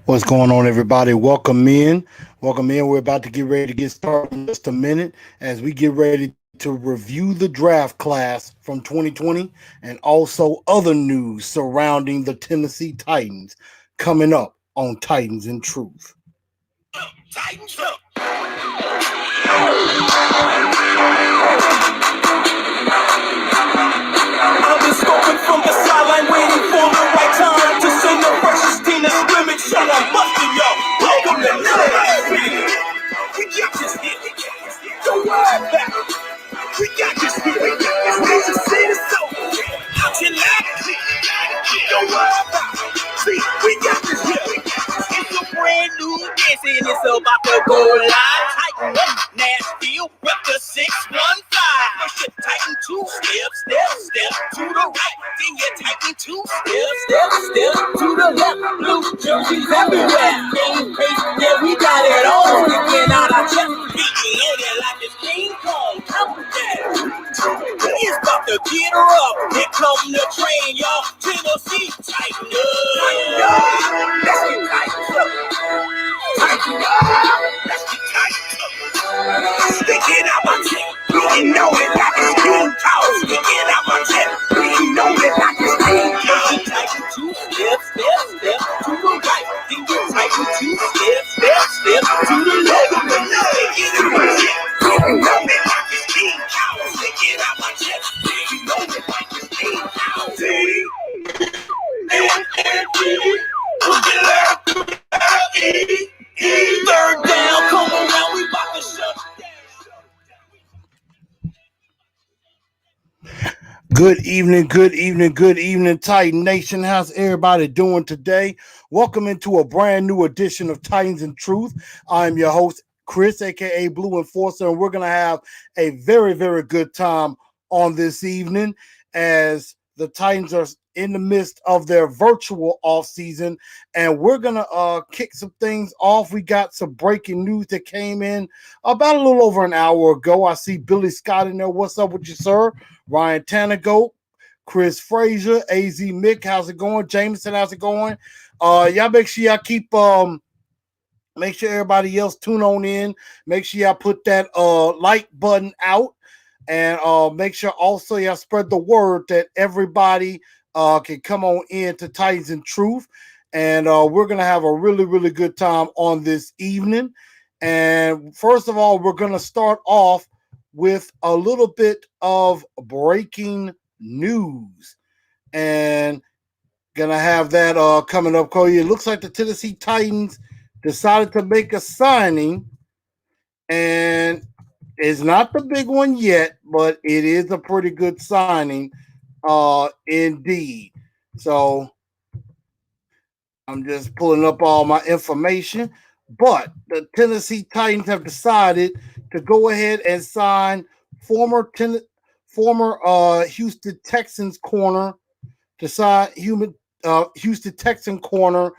What's going on, everybody? Welcome in. Welcome in. We're about to get ready to get started in just a minute as we get ready to review the draft class from 2020 and also other news surrounding the Tennessee Titans coming up on Titans in Truth. Titans up. I've been scoping from the sideline, waiting for the right time to send the precious team to scrimmage. So I'm busting y'all. Welcome to Tennessee. We got this hit. Don't worry about it. We got this hit. We got this hit. You see this so out your life. Don't worry about it. See, we got this hit. It's a brand new dance and it's about to go live. Tighten up, Nashville, rep the 615. Push your Titan 2 step to the right. Then you Titan 2 step to the left. Blue jerseys everywhere. Game face, yeah, we got it all. Sticking out our chest, beating on it like it's King Kong. Come down. It's about to get her up. Here come the train, y'all. Tennessee Titan up. Let's get Titan up. Titan up. Let's get Titan up. Sticking out my chest. We know it like it's King Kong. Sticking out my chest. We know it like it's King Kong. Titan 2 step to the right. Then you Titan 2 step to the left. Sticking out my chest. We know it like it's King Kong. Sticking out my chest. We know it like it's King Kong. See? And looking like third down, come around, we about to shut down. Good evening, Titan Nation. How's everybody doing today? Welcome into a brand new edition of Titans in Truth. I'm your host, Chris, aka Blue Enforcer, and we're going to have a very, very good time on this evening as the Titans are in the midst of their virtual offseason, and we're going to kick some things off. We got some breaking news that came in about a little over an hour ago. I see Billy Scott in there. What's up with you, sir? Ryan Tanago, Chris Frazier, AZ Mick, how's it going? Jameson, how's it going? Y'all make sure y'all keep make sure everybody else tune on in. Make sure y'all put that like button out, and make sure also y'all spread the word that everybody can come on in to Titans in Truth. And we're going to have a really, really good time on this evening. And first of all, we're going to start off with a little bit of breaking news. And going to have that coming up, Cody. It looks like the Tennessee Titans decided to make a signing. And it's not the big one yet, but it is a pretty good signing. Indeed. So I'm just pulling up all my information, but the Tennessee Titans have decided to go ahead and sign former Houston Texans corner to sign Houston Texan corner.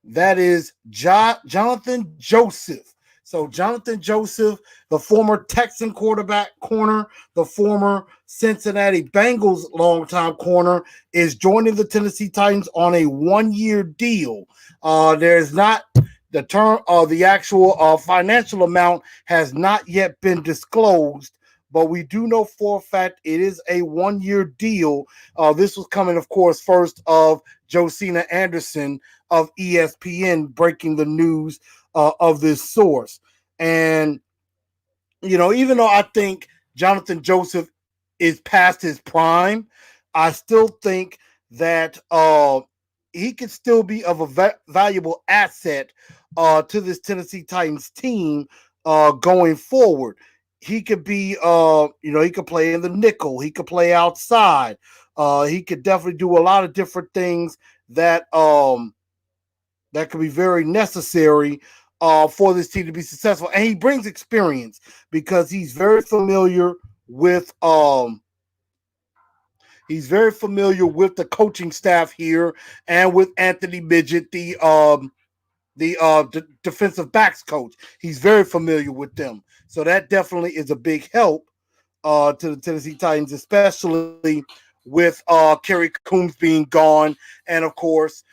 That is Jonathan Joseph. So Jonathan Joseph, the former Texan quarterback corner, the former Cincinnati Bengals longtime corner, is joining the Tennessee Titans on a 1-year deal. There's not the term of the actual financial amount has not yet been disclosed, but we do know for a fact it is a 1-year deal. This was coming, of course, first of Josina Anderson of ESPN breaking the news of this source. And, you know, even though I think Jonathan Joseph is past his prime, I still think that he could still be of a valuable asset to this Tennessee Titans team going forward. He could be, he could play in the nickel. He could play outside. He could definitely do a lot of different things that that could be very necessary for this team to be successful. And he brings experience because he's very familiar with the coaching staff here and with Anthony Midget, the defensive backs coach. He's very familiar with them. So that definitely is a big help to the Tennessee Titans, especially with Kerry Coombs being gone, and of course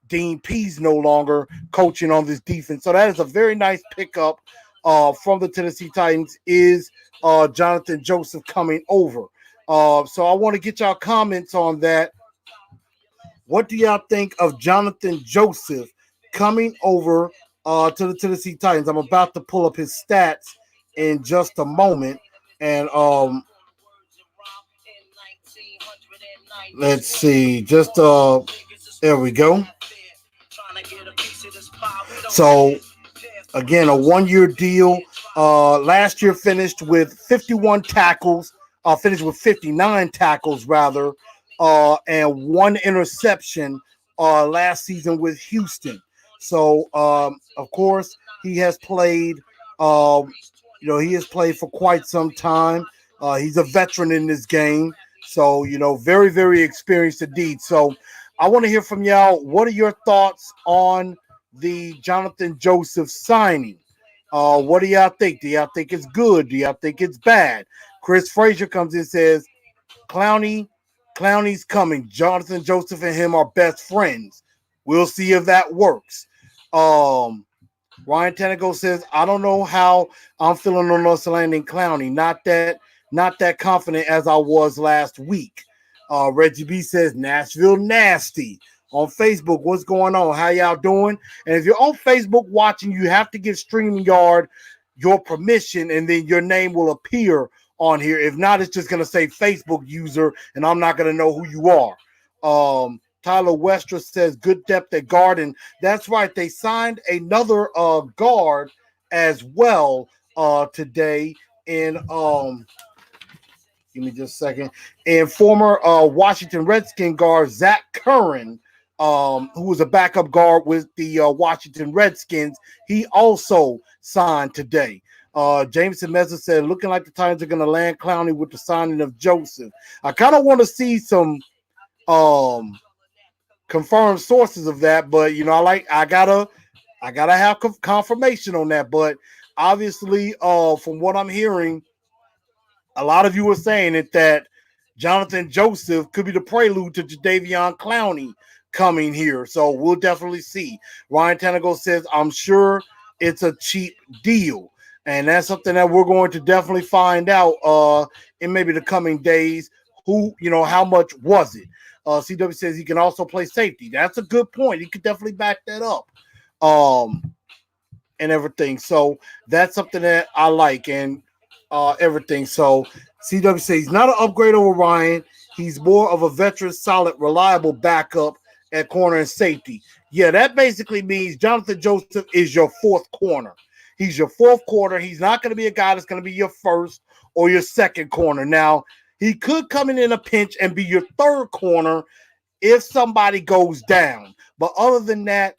Dean Pease no longer coaching on this defense. So that is a very nice pickup from the Tennessee Titans. Is Jonathan Joseph coming over? So I want to get y'all comments on that. What do y'all think of Jonathan Joseph coming over to the Tennessee Titans? I'm about to pull up his stats in just a moment, and let's see. Just there we go. So again, a 1-year deal. Last year finished with 51 tackles. Finished with 59 tackles rather, and 1 interception last season with Houston. So of course he has played. He has played for quite some time. He's a veteran in this game. So, very, very experienced indeed. So I want to hear from y'all. What are your thoughts on the Jonathan Joseph signing? What do y'all think? Do y'all think it's good? Do y'all think it's bad? Chris Frazier comes in and says, Clowney's coming. Jonathan Joseph and him are best friends. We'll see if that works. Ryan Tanago says, I don't know how I'm feeling on us landing Clowney. Not that confident as I was last week. Reggie B says, Nashville nasty. On Facebook, what's going on? How y'all doing? And if you're on Facebook watching, you have to give StreamYard your permission, and then your name will appear on here. If not, it's just going to say Facebook user, and I'm not going to know who you are. Tyler Westra says, good depth at guard, and that's right. They signed another guard as well today in give me just a second. And former Washington Redskin guard Zach Curran, who was a backup guard with the Washington Redskins, he also signed today. Jameson Meza said, looking like the Titans are going to land Clowney with the signing of Joseph. I kind of want to see some confirmed sources of that, but I gotta have confirmation on that. But obviously, from what I'm hearing, a lot of you are saying that Jonathan Joseph could be the prelude to Jadeveon Clowney coming here. So we'll definitely see. Ryan Tanago says, I'm sure it's a cheap deal. And that's something that we're going to definitely find out in maybe the coming days. How much was it? CW says he can also play safety. That's a good point. He could definitely back that up. And everything. So that's something that I like. And everything. So CW says he's not an upgrade over Ryan. He's more of a veteran, solid, reliable backup at corner and safety. Yeah, that basically means Jonathan Joseph is your 4th corner. He's your 4th corner. He's not going to be a guy that's going to be your 1st or your 2nd corner. Now, he could come in a pinch and be your 3rd corner if somebody goes down. But other than that,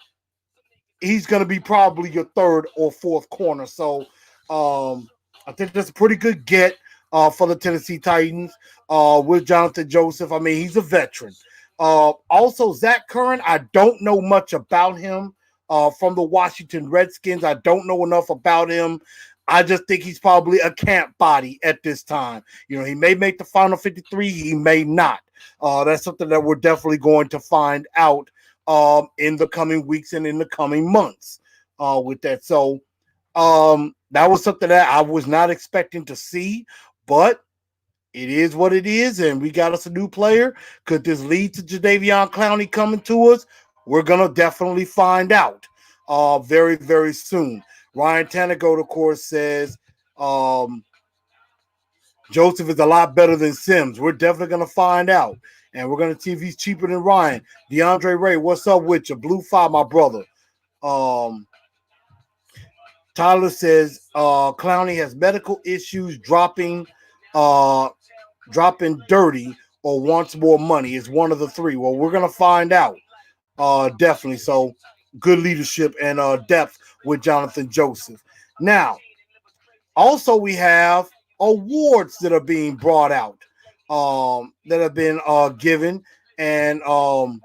he's going to be probably your 3rd or 4th corner. So, I think that's a pretty good get for the Tennessee Titans with Jonathan Joseph. I mean, he's a veteran. Also, Zach Curran, I don't know much about him from the Washington Redskins. I don't know enough about him. I just think he's probably a camp body at this time. He may make the final 53. He may not. That's something that we're definitely going to find out in the coming weeks and in the coming months with that. So, that was something that I was not expecting to see, but it is what it is, and we got us a new player. Could this lead to Jadeveon Clowney coming to us? We're going to definitely find out very, very soon. Ryan Tanago, of course, says Joseph is a lot better than Sims. We're definitely going to find out, and we're going to see if he's cheaper than Ryan. DeAndre Ray, what's up with you? Blue 5, my brother. Tyler says Clowney has medical issues, dropping dirty, or wants more money. It's one of the 3. Well, we're going to find out. Definitely. So good leadership and depth with Jonathan Joseph. Now, also we have awards that are being brought out that have been given. And of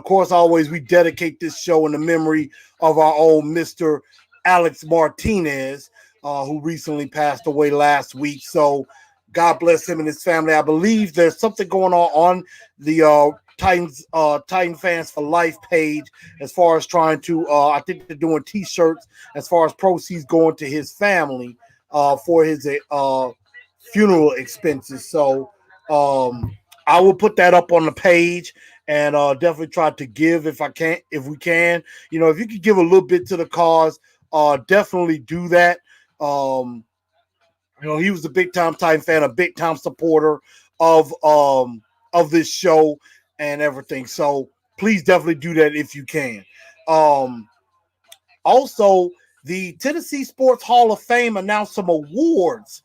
course, always we dedicate this show in the memory of our old Mr. Alex Martinez, who recently passed away last week. So God bless him and his family. I believe there's something going on the Titan Fans for Life page as far as trying to. I think they're doing T-shirts as far as proceeds going to his family for his funeral expenses. So I will put that up on the page and definitely try to give if we can. If you could give a little bit to the cause, definitely do that. He was a big time Titan fan, a big time supporter of this show and everything. So please definitely do that if you can. Um, Also, the Tennessee Sports Hall of Fame announced some awards.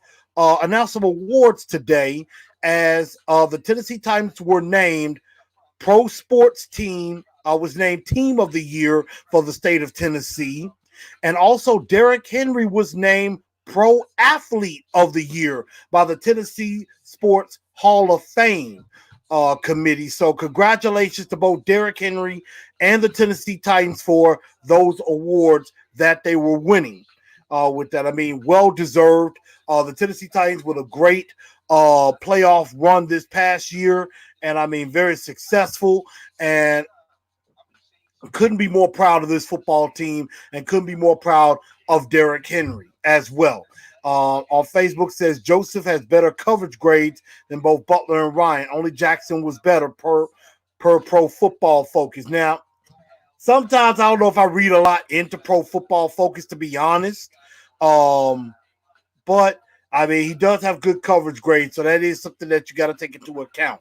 Today as the Tennessee Titans were named Pro Sports Team. Was named Team of the Year for the state of Tennessee, and also Derrick Henry was named Pro Athlete of the Year by the Tennessee Sports Hall of Fame committee. So congratulations to both Derrick Henry and the Tennessee Titans for those awards that they were winning. With that, I mean, well deserved. The Tennessee Titans with a great playoff run this past year, and I mean, very successful. And couldn't be more proud of this football team, and couldn't be more proud of Derrick Henry as well. On Facebook says Joseph has better coverage grades than both Butler and Ryan. Only Jackson was better per Pro Football Focus. Now, sometimes I don't know if I read a lot into Pro Football Focus, to be honest. But I mean, he does have good coverage grades, so that is something that you got to take into account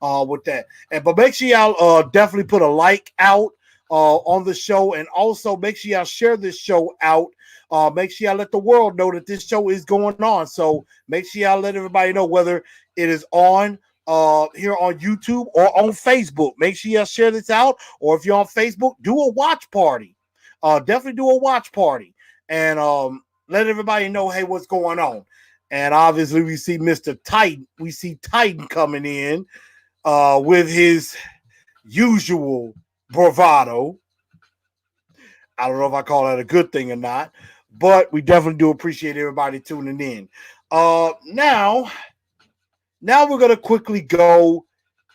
with that. But make sure y'all definitely put a like out on the show, and also make sure y'all share this show out. Make sure y'all let the world know that this show is going on. So make sure y'all let everybody know whether it is on here on YouTube or on Facebook. Make sure y'all share this out, or if you're on Facebook, do a watch party. Definitely do a watch party, and let everybody know, hey, what's going on. And obviously, we see Mr. Titan. We see Titan coming in with his usual bravado. I don't know if I call that a good thing or not, but we definitely do appreciate everybody tuning in. Now we're going to quickly go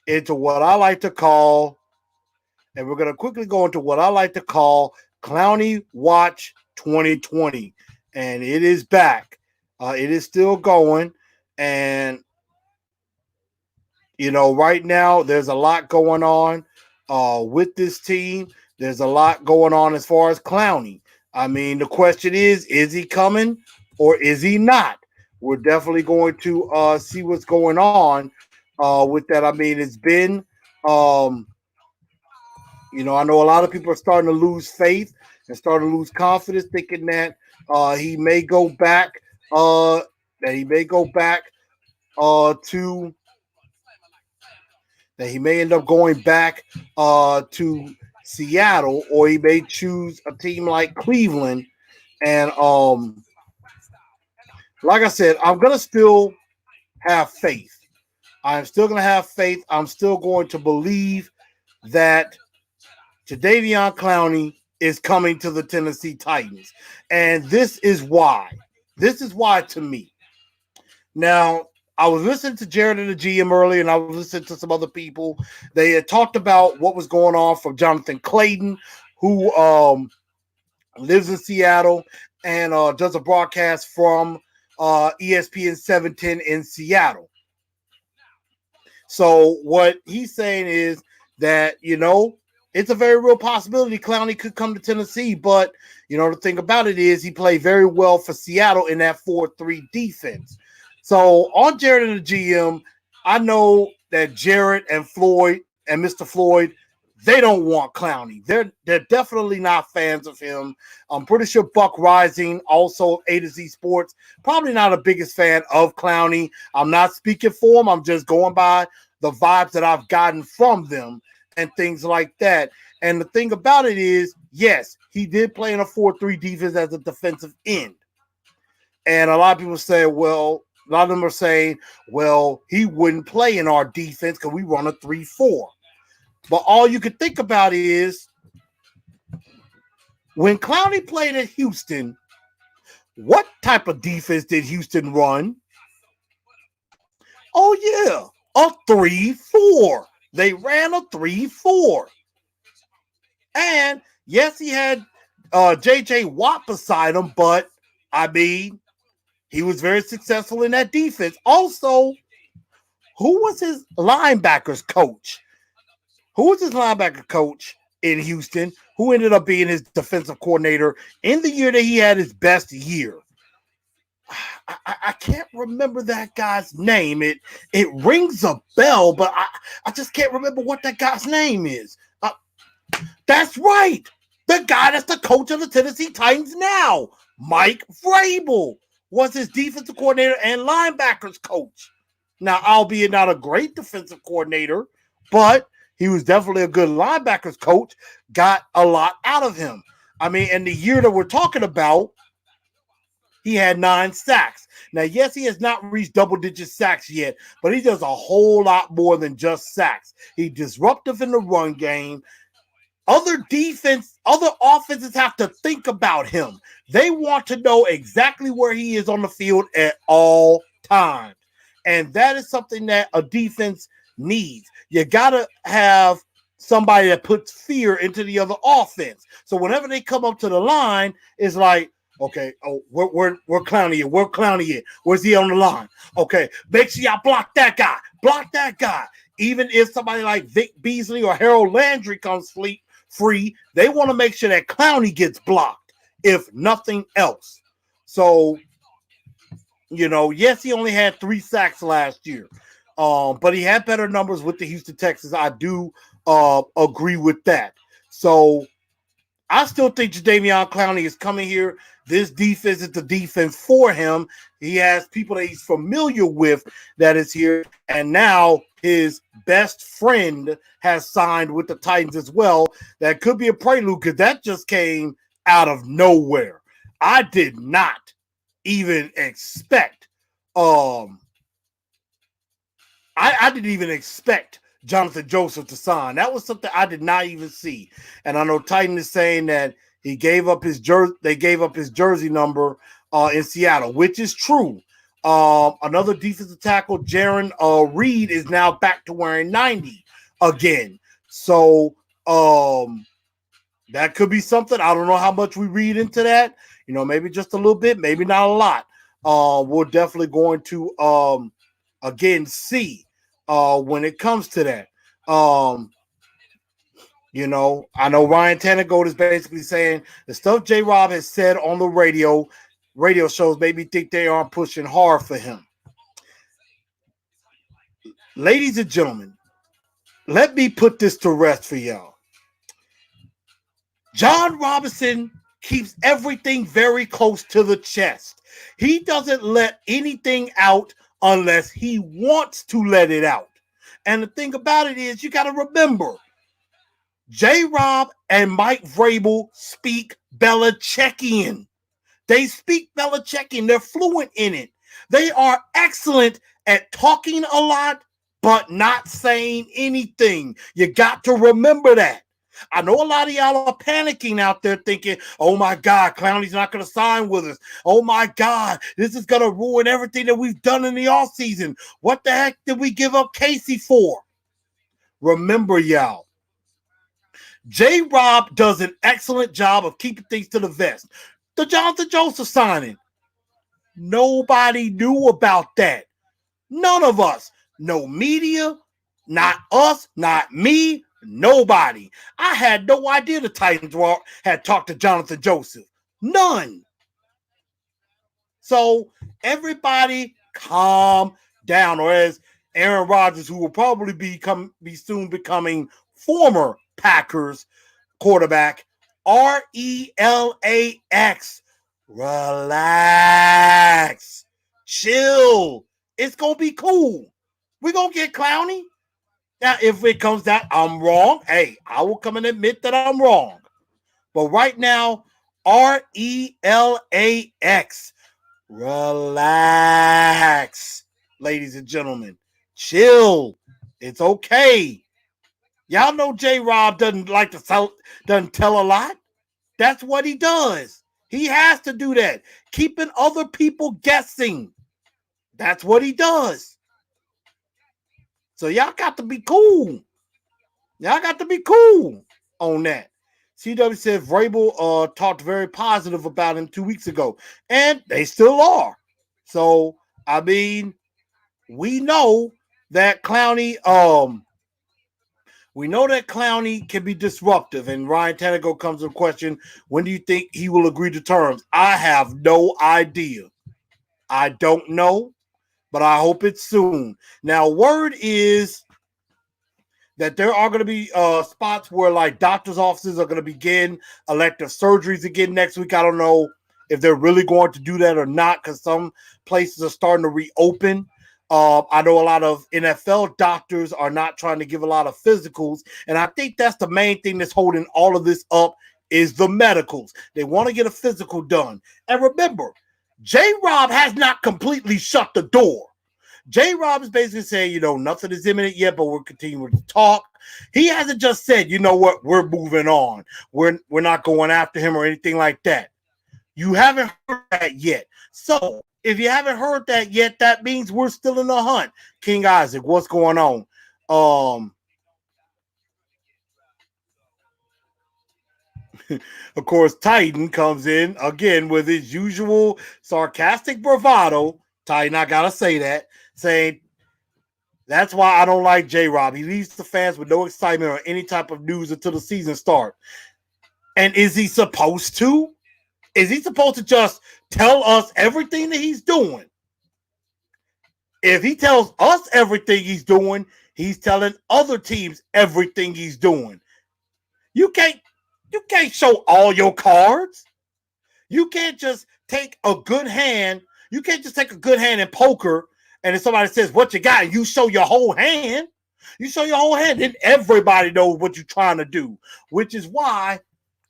into what I like to call, Clowney Watch 2020. And it is back. It is still going. And, right now there's a lot going on with this team. There's a lot going on as far as Clowney. I mean, the question is he coming or is he not? We're definitely going to see what's going on with that. I mean, it's been, I know a lot of people are starting to lose faith and starting to lose confidence, thinking that he may go back, to that he may end up going back to Seattle, or he may choose a team like Cleveland. And like I said, I'm gonna still have faith. I'm still gonna have faith. I'm still going to believe that Jadeveon Clowney is coming to the Tennessee Titans. And this is why. This is why to me. Now, I was listening to Jared and the GM earlier, and I was listening to some other people. They had talked about what was going on from Jonathan Clayton, who lives in Seattle and does a broadcast from ESPN 710 in Seattle. So what he's saying is that, it's a very real possibility Clowney could come to Tennessee. But, the thing about it is he played very well for Seattle in that 4-3 defense. So on Jared and the GM, I know that Jared and Floyd and Mr. Floyd, they don't want Clowney. They're definitely not fans of him. I'm pretty sure Buck Rising, also A to Z Sports, probably not the biggest fan of Clowney. I'm not speaking for him. I'm just going by the vibes that I've gotten from them and things like that. And the thing about it is, yes, he did play in a 4-3 defense as a defensive end. And a lot of people say, well, a lot of them are saying, well, he wouldn't play in our defense because we run a 3-4. But all you can think about is when Clowney played at Houston, what type of defense did Houston run? Oh, yeah. A 3-4. They ran a 3-4. And yes, he had J.J. Watt beside him, but I mean, he was very successful in that defense. Also, who was his linebackers coach? Who was his linebacker coach in Houston, who ended up being his defensive coordinator in the year that he had his best year? I can't remember that guy's name. It rings a bell, but I just can't remember what that guy's name is. That's right. The guy that's the coach of the Tennessee Titans now, Mike Vrabel, was his defensive coordinator and linebackers coach. Now, albeit not a great defensive coordinator, but he was definitely a good linebackers coach, got a lot out of him. I mean, in the year that we're talking about, he had 9 sacks. Now, yes, he has not reached double-digit sacks yet, but he does a whole lot more than just sacks. He's disruptive in the run game. Other offenses have to think about him. They want to know exactly where he is on the field at all times. And that is something that a defense needs. You got to have somebody that puts fear into the other offense. So whenever they come up to the line, it's like, okay, oh, we're Clowney here. We're Clowney here. Where's he on the line? Okay, make sure y'all block that guy. Block that guy. Even if somebody like Vic Beasley or Harold Landry comes free, they want to make sure that Clowney gets blocked, if nothing else. So, yes, he only had 3 sacks last year, but he had better numbers with the Houston Texans. I do agree with that. So, I still think Jadeveon Clowney is coming here. This defense is the defense for him. He has people that he's familiar with that is here. And now his best friend has signed with the Titans as well. That could be a prelude because that just came out of nowhere. I did not even expect I didn't even expect Jonathan Joseph to sign. That was something I did not even see. And I know Titan is saying that he gave up his jersey. They gave up his jersey number in Seattle, which is true. Another defensive tackle, Jaron Reed, is now back to wearing 90 again. So that could be something. I don't know how much we read into that. Maybe just a little bit, maybe not a lot. We're definitely going to again see when it comes to that. I know Ryan Tannegold is basically saying the stuff J-Rob has said on the radio shows made me think they aren't pushing hard for him. Ladies and gentlemen, let me put this to rest for y'all. John Robinson keeps everything very close to the chest. He doesn't let anything out unless he wants to let it out. And the thing about it is, you got to remember, J-Rob and Mike Vrabel speak Belichickian. They speak Belichickian. They're fluent in it. They are excellent at talking a lot, but not saying anything. You got to remember that. I know a lot of y'all are panicking out there thinking, oh my God, Clowney's not going to sign with us. Oh my God, this is going to ruin everything that we've done in the offseason. What the heck did we give up Casey for? Remember, y'all, J-Rob does an excellent job of keeping things to the vest. The Jonathan Joseph signing, nobody knew about that. None of us. No media, not us, not me, nobody. I had no idea the Titans had talked to Jonathan Joseph. None. So everybody calm down. Or as Aaron Rodgers, who will probably be soon becoming former Packers quarterback, RELAX. Relax. Chill. It's going to be cool. We're going to get Clowney. Now, if it comes that I'm wrong, hey, I will come and admit that I'm wrong. But right now, RELAX. Relax. Ladies and gentlemen. Chill. It's okay. Y'all know J-Rob doesn't tell a lot. That's what he does. He has to do that. Keeping other people guessing. That's what he does. So y'all got to be cool. Y'all got to be cool on that. CW said Vrabel talked very positive about him 2 weeks ago, and they still are. So I mean, we know that Clowney, can be disruptive. And Ryan Tannehill comes to the question: when do you think he will agree to terms? I have no idea. I don't know, but I hope it's soon. Now, word is that there are going to be spots where like doctors' offices are going to begin elective surgeries again next week. I don't know if they're really going to do that or not because some places are starting to reopen. I know a lot of NFL doctors are not trying to give a lot of physicals, and I think that's the main thing that's holding all of this up is the medicals. They want to get a physical done. And remember, J-Rob has not completely shut the door. J-Rob is basically saying, nothing is imminent yet, but we're continuing to talk. He hasn't just said, you know what, we're moving on. We're not going after him or anything like that. You haven't heard that yet. So if you haven't heard that yet, that means we're still in the hunt. King Isaac, what's going on? Of course, Titan comes in again with his usual sarcastic bravado. Titan, I gotta say that, saying, that's why I don't like J-Rob. He leaves the fans with no excitement or any type of news until the season starts. And is he supposed to? Is he supposed to just tell us everything that he's doing? If he tells us everything he's doing, he's telling other teams everything he's doing. You can't show all your cards. You can't just take a good hand. You can't just take a good hand in poker and if somebody says, what you got, and you show your whole hand, then everybody knows what you're trying to do, which is why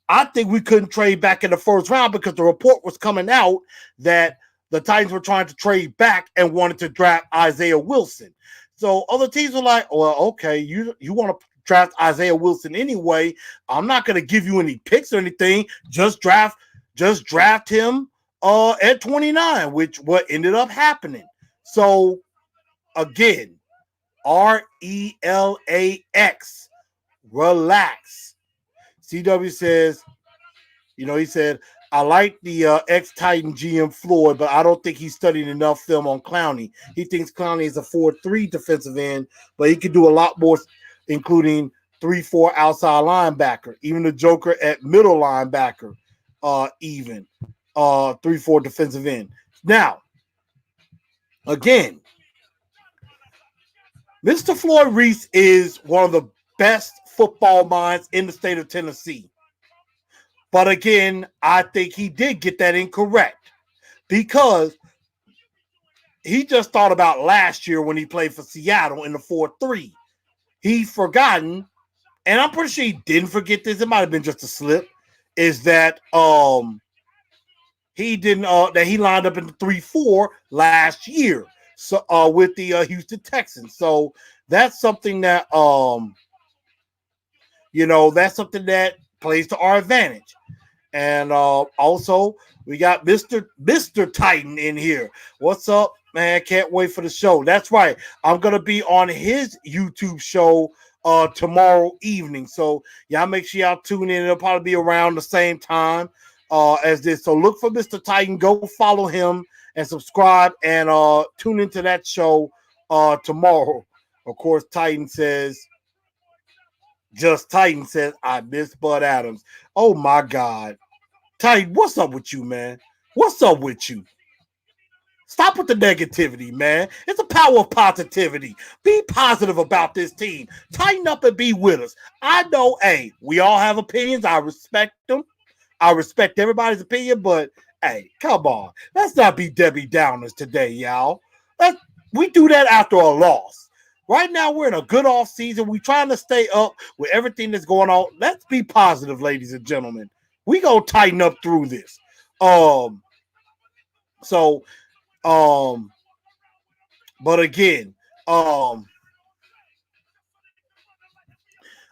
I think we couldn't trade back in the first round because the report was coming out that the Titans were trying to trade back and wanted to draft Isaiah Wilson. So other teams were like, well, okay, you want to draft Isaiah Wilson anyway. I'm not going to give you any picks or anything. Just draft him at 29, which what ended up happening. So, again, RELAX, relax. CW says, he said, I like the ex-Titan GM Floyd, but I don't think he's studied enough film on Clowney. He thinks Clowney is a 4-3 defensive end, but he could do a lot more, including 3-4 outside linebacker, even the Joker at middle linebacker, 3-4 defensive end. Now, again, Mr. Floyd Reese is one of the best football minds in the state of Tennessee. But again, I think he did get that incorrect because he just thought about last year when he played for Seattle in the 4-3. He's forgotten, and I'm pretty sure he didn't forget this. It might have been just a slip, is that he didn't that he lined up in the 3-4 last year. So with the Houston Texans. So that's something that that's something that plays to our advantage. And also we got Mr. Titan in here. What's up, man? Can't wait for the show. That's right. I'm gonna be on his YouTube show tomorrow evening. So y'all make sure y'all tune in. It'll probably be around the same time as this. So look for Mr. Titan. Go follow him and subscribe and tune into that show tomorrow. Of course, Titan says, I miss Bud Adams. Oh my God. Titan, what's up with you, man? What's up with you? Stop with the negativity, man. It's the power of positivity. Be positive about this team. Tighten up and be with us. I know, hey, we all have opinions. I respect them. I respect everybody's opinion, but hey, come on. Let's not be Debbie Downers today, y'all. We do that after a loss. Right now, we're in a good off season. We're trying to stay up with everything that's going on. Let's be positive, ladies and gentlemen. We gonna tighten up through this. But again,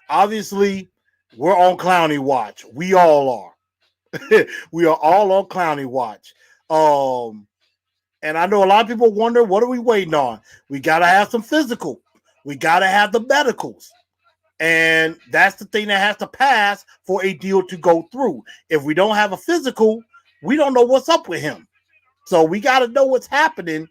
obviously, we're on Clowney watch. We all are. We are all on Clowney watch. And I know a lot of people wonder, what are we waiting on? We got to have some physical. We got to have the medicals. And that's the thing that has to pass for a deal to go through. If we don't have a physical, we don't know what's up with him. So we got to know what's happening.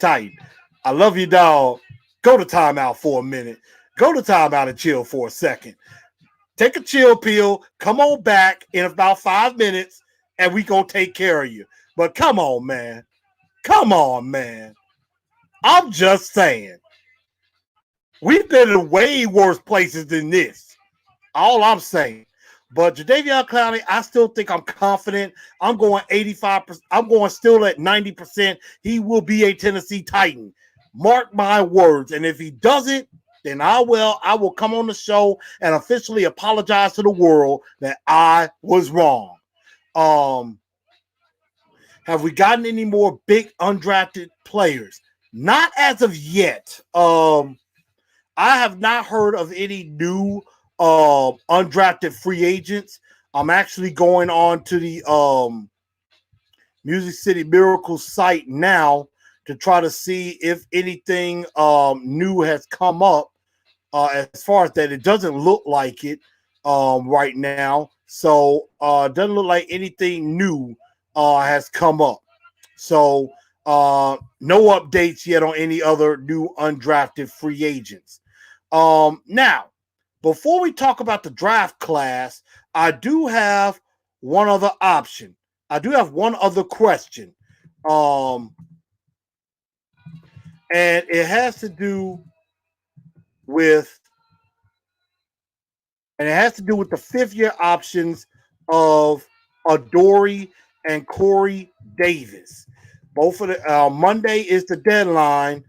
Titan, I love you, dog. Go to timeout for a minute. Go to timeout and chill for a second. Take a chill pill. Come on back in about 5 minutes, and we gonna take care of you. But come on, man. Come on, man. I'm just saying. We've been in way worse places than this. All I'm saying. But Jadeveon Clowney, I still think I'm confident. I'm going 85%. I'm going still at 90%. He will be a Tennessee Titan. Mark my words. And if he doesn't, then I will come on the show and officially apologize to the world that I was wrong. Have we gotten any more big undrafted players? Not as of yet. I have not heard of any new undrafted free agents. I'm actually going on to the Music City Miracles site now to try to see if anything new has come up. As far as that, it doesn't look like it right now. So it doesn't look like anything new has come up. So no updates yet on any other new undrafted free agents. Now, before we talk about the draft class, I do have one other option. I do have one other question. And it has to do with the fifth-year options of Adoree and Corey Davis. Both of the Monday is the deadline.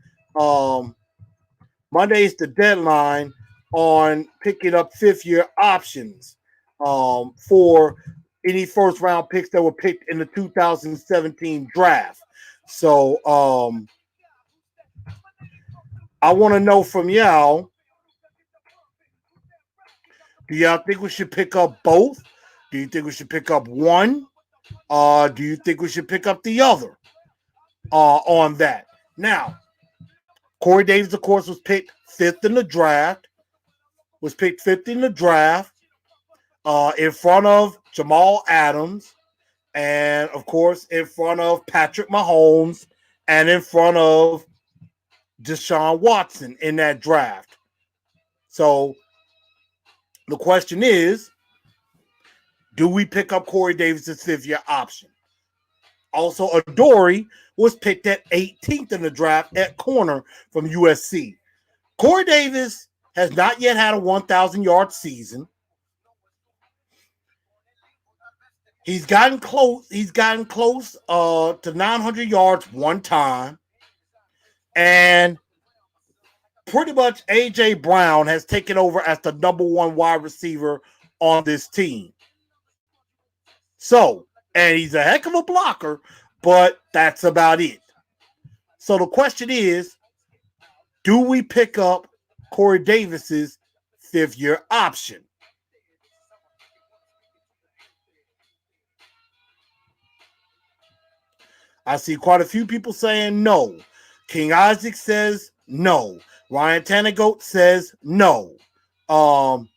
Monday is the deadline on picking up fifth-year options for any first-round picks that were picked in the 2017 draft. So I want to know from y'all, do y'all think we should pick up both? Do you think we should pick up one? Do you think we should pick up the other on that? Now, Corey Davis, of course, was picked fifth in the draft. In front of Jamal Adams, and of course, in front of Patrick Mahomes, and in front of Deshaun Watson in that draft. So the question is, do we pick up Corey Davis's fifth-year option? Also, Adoree was picked at 18th in the draft at corner from USC. Corey Davis has not yet had a 1,000-yard season. He's gotten close. He's gotten close to 900 yards one time. And pretty much A.J. Brown has taken over as the number one wide receiver on this team. So, and he's a heck of a blocker, but that's about it. So the question is, do we pick up Corey Davis's fifth-year option? I see quite a few people saying no. King Isaac says no. Ryan Tannegoat says no. Tyler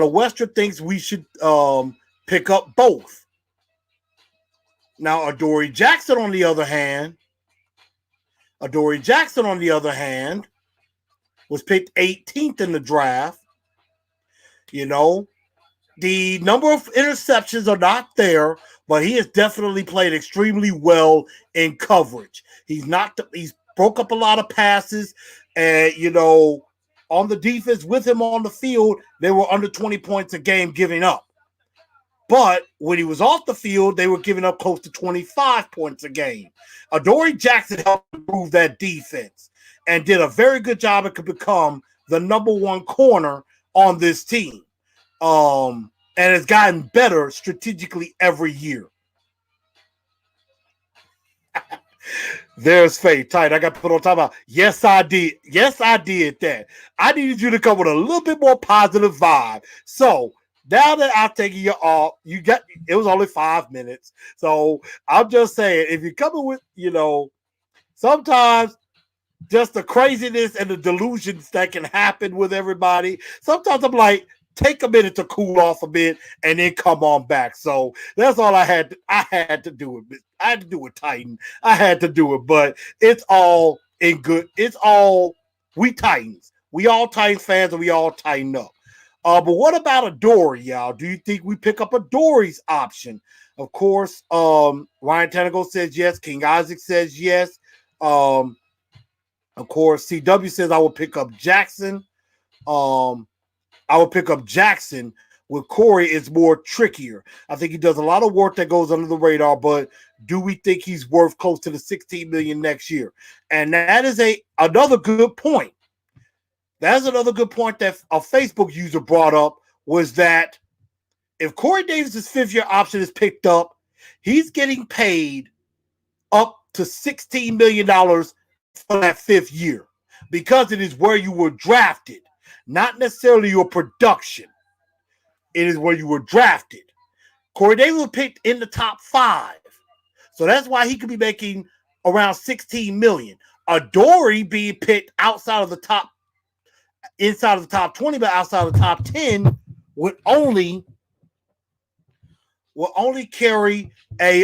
Wester thinks we should pick up both. Now, Adoree Jackson, on the other hand, was picked 18th in the draft. You know, the number of interceptions are not there, but he has definitely played extremely well in coverage. He's broke up a lot of passes, and on the defense with him on the field, they were under 20 points a game giving up. But when he was off the field, they were giving up close to 25 points a game. Adoree Jackson helped improve that defense and did a very good job and could become the number one corner on this team. And has gotten better strategically every year. There's Faith. Tight. I got to put on top of. Yes, I did. Yes, I did that. I needed you to come with a little bit more positive vibe. So Now that I've taken you off, you got it was only 5 minutes. So I'm just saying, if you're coming with, sometimes just the craziness and the delusions that can happen with everybody. Sometimes I'm like, take a minute to cool off a bit and then come on back. So that's all I had. I had to do it. I had to do it, Titan. I had to do it, but it's all in good. It's all we Titans. We all Titans fans, and we all tighten up. But what about a Dory, y'all? Do you think we pick up a Dory's option? Of course, Ryan Tannehill says yes. King Isaac says yes. Of course, CW says I will pick up Jackson. I will pick up Jackson. With Corey, it's more trickier. I think he does a lot of work that goes under the radar, but do we think he's worth close to the $16 million next year? And that is another good point. That's another good point that a Facebook user brought up, was that if Corey Davis's fifth-year option is picked up, he's getting paid up to $16 million for that fifth year, because it is where you were drafted, not necessarily your production. It is where you were drafted. Corey Davis was picked in the top 5, so that's why he could be making around $16 million. Adoree being picked inside of the top 20, but outside of the top 10 would only carry a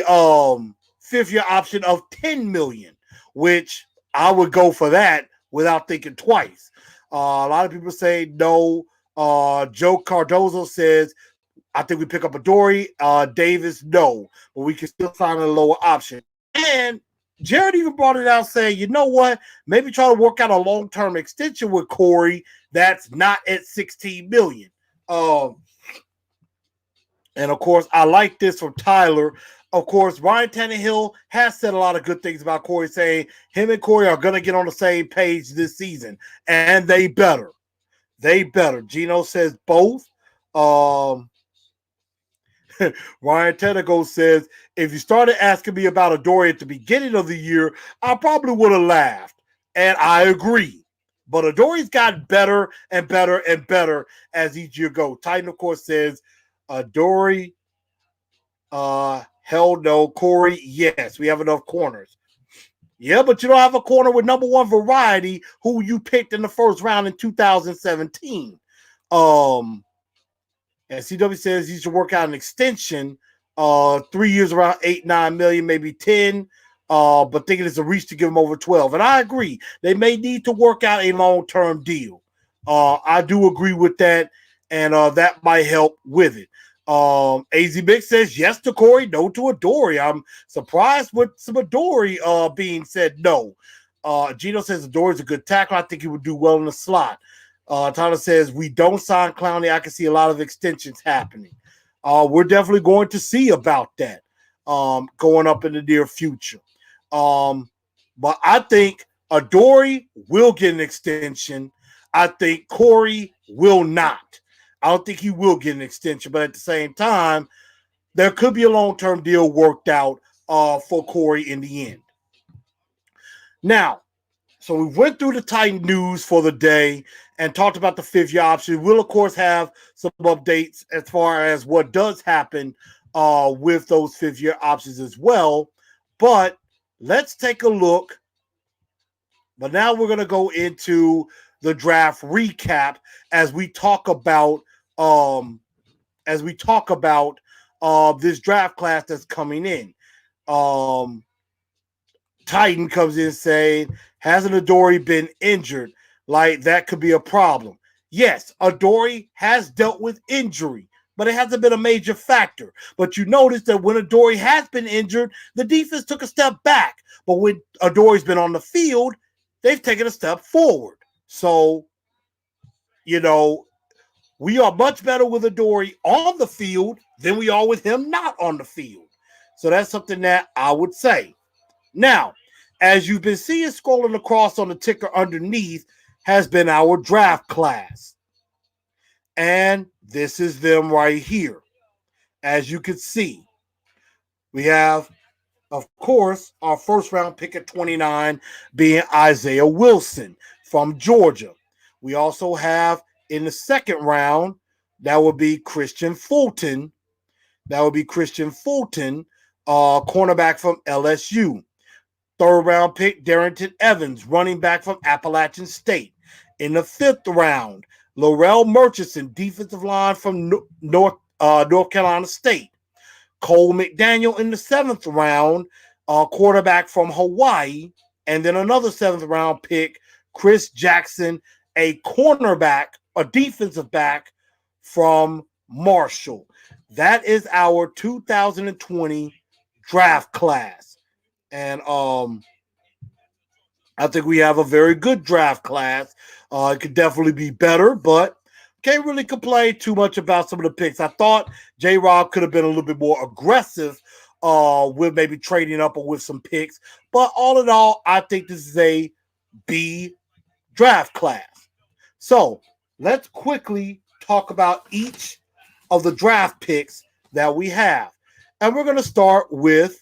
fifth-year option of $10 million, which I would go for that without thinking twice. A lot of people say no. Joe Cardozo says, I think we pick up Adoree. Davis, no. But we can still sign a lower option. And Jared even brought it out saying, you know what? Maybe try to work out a long-term extension with Corey that's not at $16 million. And, of course, I like this from Tyler. Of course, Ryan Tannehill has said a lot of good things about Corey, saying him and Corey are going to get on the same page this season, and they better. They better. Gino says both. Ryan Tannehill says, if you started asking me about Adoree at the beginning of the year, I probably would have laughed. And I agree. But Adoree's gotten better and better and better as each year goes. Titan, of course, says, Adoree, hell no. Corey, yes, we have enough corners. Yeah, but you don't have a corner with number one variety who you picked in the first round in 2017. And CW says he should work out an extension, 3 years around 8-9 million, maybe 10. But thinking it's a reach to give him over 12. And I agree. They may need to work out a long-term deal. I do agree with that, and that might help with it. AZ Big says yes to Corey, no to Adoree. I'm surprised with some Adoree being said no. Gino says Adoree's a good tackle. I think he would do well in the slot. Tyler says we don't sign Clowney. I can see a lot of extensions happening. We're definitely going to see about that going up in the near future. But I think Adoree will get an extension. I think Corey will not. I don't think he will get an extension, but at the same time, there could be a long-term deal worked out for Corey in the end. Now, so we went through the Titan news for the day and talked about the fifth-year option. We'll, of course, have some updates as far as what does happen with those fifth-year options as well. But let's take a look. But now we're going to go into the draft recap as we talk about this draft class that's coming in. Titan comes in saying, hasn't Adoree been injured? Like, that could be a problem. Yes, Adoree has dealt with injury, but it hasn't been a major factor. But you notice that when Adoree has been injured, the defense took a step back. But when Adoree's been on the field, they've taken a step forward. So, we are much better with Adoree on the field than we are with him not on the field. So that's something that I would say. Now, as you've been seeing scrolling across on the ticker underneath has been our draft class. And this is them right here. As you can see, we have, of course, our first round pick at 29 being Isaiah Wilson from Georgia. We also have in the second round That would be Christian Fulton. Cornerback from LSU. Third round pick, Darrington Evans, running back from Appalachian State. In the fifth round, Laurel Murchison, defensive line from North Carolina State. Cole McDaniel in the seventh round, quarterback from Hawaii. And then another seventh round pick, Chris Jackson, a cornerback, a defensive back from Marshall. That is our 2020 draft class. And I think we have a very good draft class. It could definitely be better, but can't really complain too much about some of the picks. I thought J-Rob could have been a little bit more aggressive with maybe trading up or with some picks. But all in all, I think this is a B draft class. So let's quickly talk about each of the draft picks that we have. And we're going to start with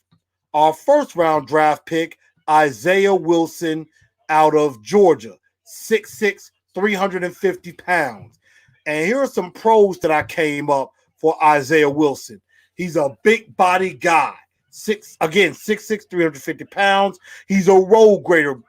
our first round draft pick, Isaiah Wilson out of Georgia, 6'6", 350 pounds. And here are some pros that I came up for Isaiah Wilson. He's a big body guy. 6'6", 350 pounds. He's a road grader.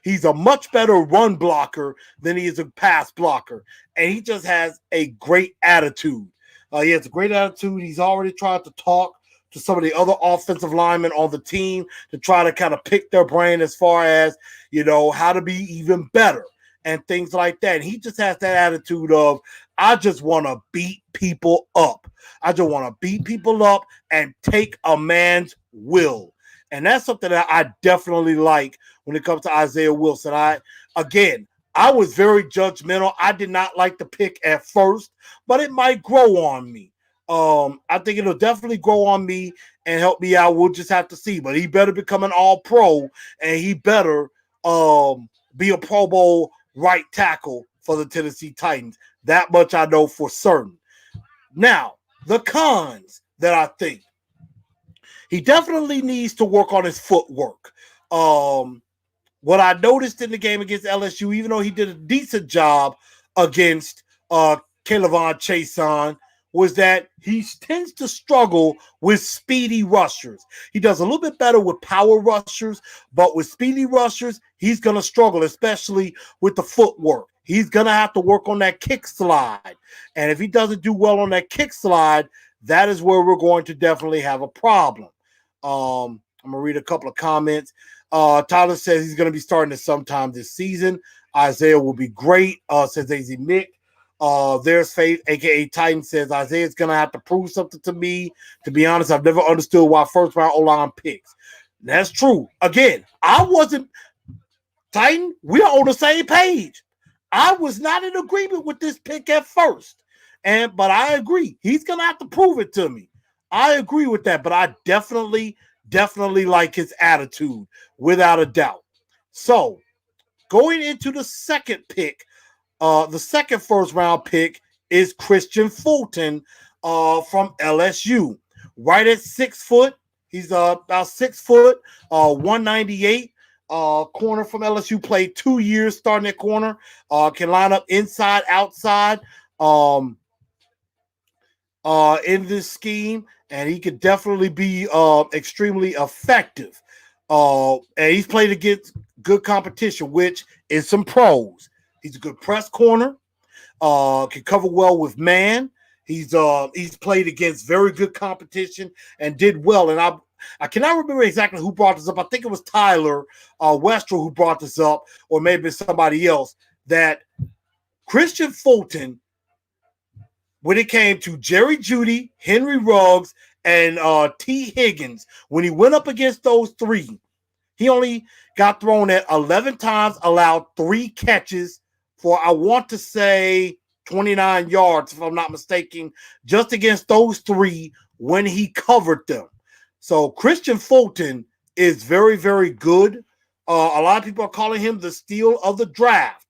He's a much better run blocker than he is a pass blocker. And he just has a great attitude. He has a great attitude. He's already tried to talk to some of the other offensive linemen on the team to try to kind of pick their brain as far as, how to be even better and things like that. And he just has that attitude of, I just want to beat people up. I just want to beat people up and take a man's will. And that's something that I definitely like when it comes to Isaiah Wilson. I was very judgmental. I did not like the pick at first, but it might grow on me. I think it'll definitely grow on me and help me out. We'll just have to see. But he better become an all-pro, and he better be a Pro Bowl right tackle for the Tennessee Titans. That much I know for certain. Now, the cons that I think. He definitely needs to work on his footwork. What I noticed in the game against LSU, even though he did a decent job against K'Lavon Chaisson, was that he tends to struggle with speedy rushers. He does a little bit better with power rushers, but with speedy rushers, he's going to struggle, especially with the footwork. He's going to have to work on that kick slide. And if he doesn't do well on that kick slide, that is where we're going to definitely have a problem. I'm going to read a couple of comments. Tyler says he's going to be starting it sometime this season. Isaiah will be great, says AZ Mick. There's Faith, a.k.a. Titan, says Isaiah's going to have to prove something to me. To be honest, I've never understood why first-round O-line picks. That's true. Again, I wasn't – Titan, we are on the same page. I was not in agreement with this pick at first. But I agree. He's going to have to prove it to me. I agree with that, but I definitely like his attitude, without a doubt. So, going into the second pick, the second first-round pick is Christian Fulton from LSU. Right at 6 foot. He's about 6 foot, 198. Corner from LSU, played 2 years starting at corner. Can line up inside, outside in this scheme. And he could definitely be extremely effective. And he's played against good competition, which is some pros. He's a good press corner. Can cover well with man. He's played against very good competition and did well. And I cannot remember exactly who brought this up. I think it was Tyler Westro who brought this up, or maybe somebody else, that Christian Fulton, when it came to Jerry Jeudy, Henry Ruggs, and T. Higgins, when he went up against those three, he only got thrown at 11 times, allowed 3 catches for, I want to say, 29 yards, if I'm not mistaken, just against those 3 when he covered them. So Christian Fulton is very, very good. A lot of people are calling him the steal of the draft.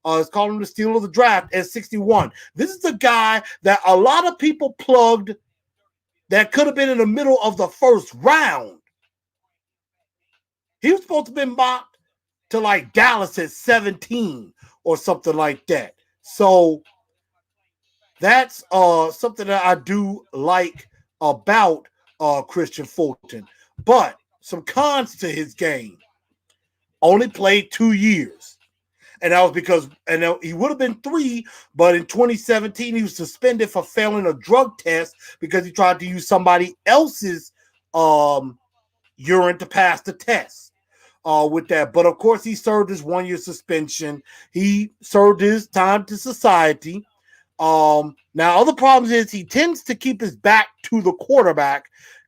It's calling him the steal of the draft at 61. This is the guy that a lot of people plugged that could have been in the middle of the first round. He was supposed to have been mocked to like Dallas at 17 or something like that. So that's something that I do like about Christian Fulton. But some cons to his game. Only played 2 years. And that was because, and he would have been 3, but in 2017 he was suspended for failing a drug test because he tried to use somebody else's urine to pass the test. With that, but of course he served his 1-year suspension. He served his time to society. Now other problems is he tends to keep his back to the quarterback,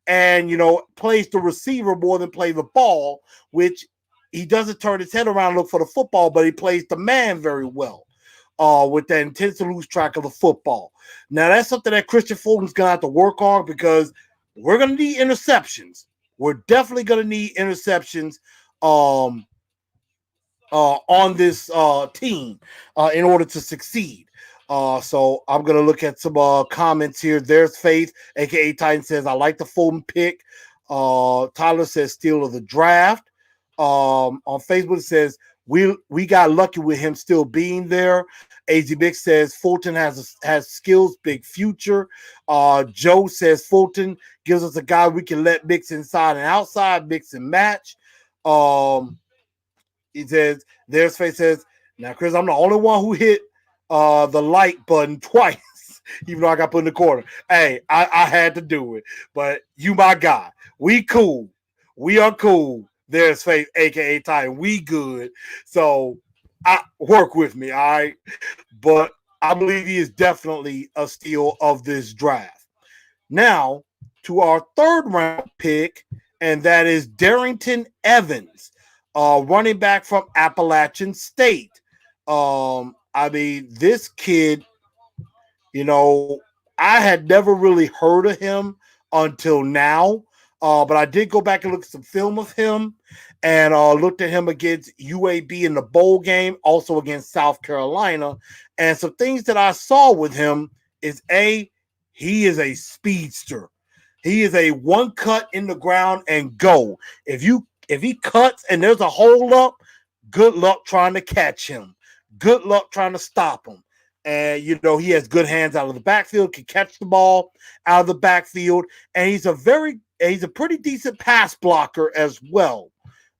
and plays the receiver more than play the ball, which he doesn't turn his head around and look for the football, but he plays the man very well. With that, and tends to lose track of the football. Now that's something that Christian Fulton's gonna have to work on, because we're gonna need interceptions. We're definitely gonna need interceptions on this team in order to succeed. So I'm gonna look at some comments here. There's Faith, aka Titan, says I like the Fulton pick. Tyler says steal of the draft. On Facebook it says we got lucky with him still being there. AZ Big says Fulton has skills, big future. Joe says Fulton gives us a guy we can let mix inside and outside, mix and match. He says, there's Faith says, now Chris, I'm the only one who hit the like button twice, even though I got put in the corner. Hey, I had to do it, but you my guy. We cool. We are cool. There's Faith, aka Titan. We good. So work with me, all right? But I believe he is definitely a steal of this draft. Now, to our third round pick, and that is Darrington Evans, running back from Appalachian State. I mean, this kid, I had never really heard of him until now. But I did go back and look at some film of him, and looked at him against UAB in the bowl game, also against South Carolina. And some things that I saw with him is he is a speedster. He is a one cut in the ground and go. If he cuts and there's a hold up, good luck trying to catch him. Good luck trying to stop him. And, he has good hands out of the backfield, can catch the ball out of the backfield. And he's a pretty decent pass blocker as well.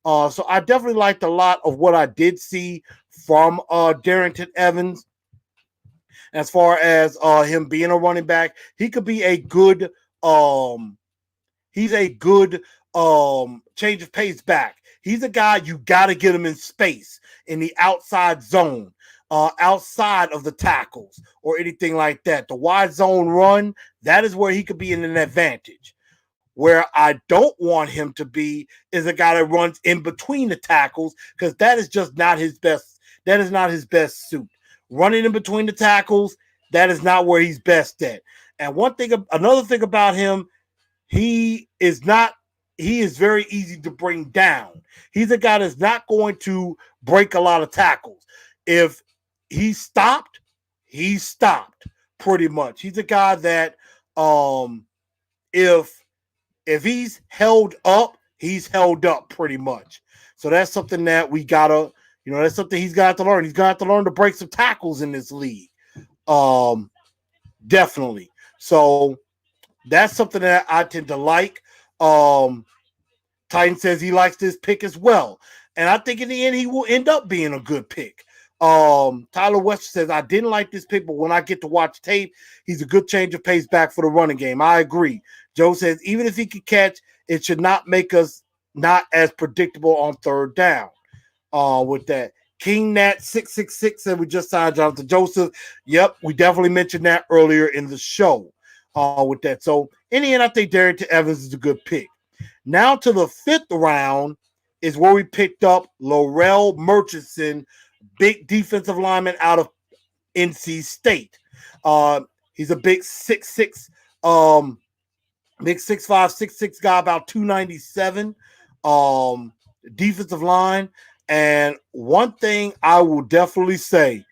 So I definitely liked a lot of what I did see from Darrington Evans. As far as him being a running back, he could be a good change of pace back. He's a guy you got to get him in space in the outside zone, outside of the tackles or anything like that. The wide zone run, that is where he could be in an advantage. Where I don't want him to be is a guy that runs in between the tackles, because that is just not his best. That is not his best suit. Running in between the tackles, that is not where he's best at. And another thing about him, he is very easy to bring down. He's a guy that's not going to break a lot of tackles. If he's stopped pretty much. He's a guy that if he's held up pretty much. So that's something that we gotta, that's something he's got to learn. He's got to learn to break some tackles in this league. Definitely. So that's something that I tend to like. Titan says he likes this pick as well. And I think in the end, he will end up being a good pick. Tyler West says, I didn't like this pick, but when I get to watch tape, he's a good change of pace back for the running game. I agree. Joe says, even if he could catch, it should not make us not as predictable on third down. With that, King Nat 666 said we just signed Jonathan Joseph. Yep, we definitely mentioned that earlier in the show. With that, so in the end, I think Darrington Evans is a good pick. Now to the 5th round is where we picked up Laurel Murchison, big defensive lineman out of NC State. He's a big 6'6", big 6'5", 6'6" guy, about 297. Defensive line. And one thing I will definitely say,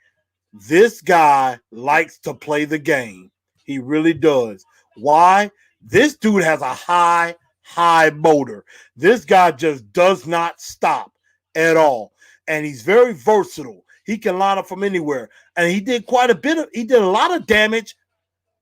this guy likes to play the game. He really does. Why? This dude has a high motor. This guy just does not stop at all. And he's very versatile. He can line up from anywhere. And he did a lot of damage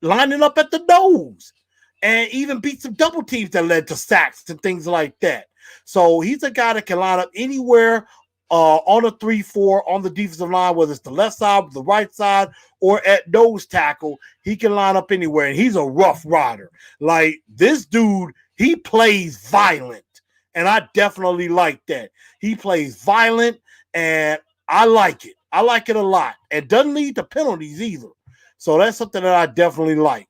lining up at the nose and even beat some double teams that led to sacks and things like that. So he's a guy that can line up anywhere on a 3-4 on the defensive line, whether it's the left side, the right side, or at nose tackle. He can line up anywhere, and he's a rough rider. Like, this dude, he plays violent, and I definitely like that. He plays violent, and I like it. I like it a lot. It doesn't lead to penalties either. So that's something that I definitely like.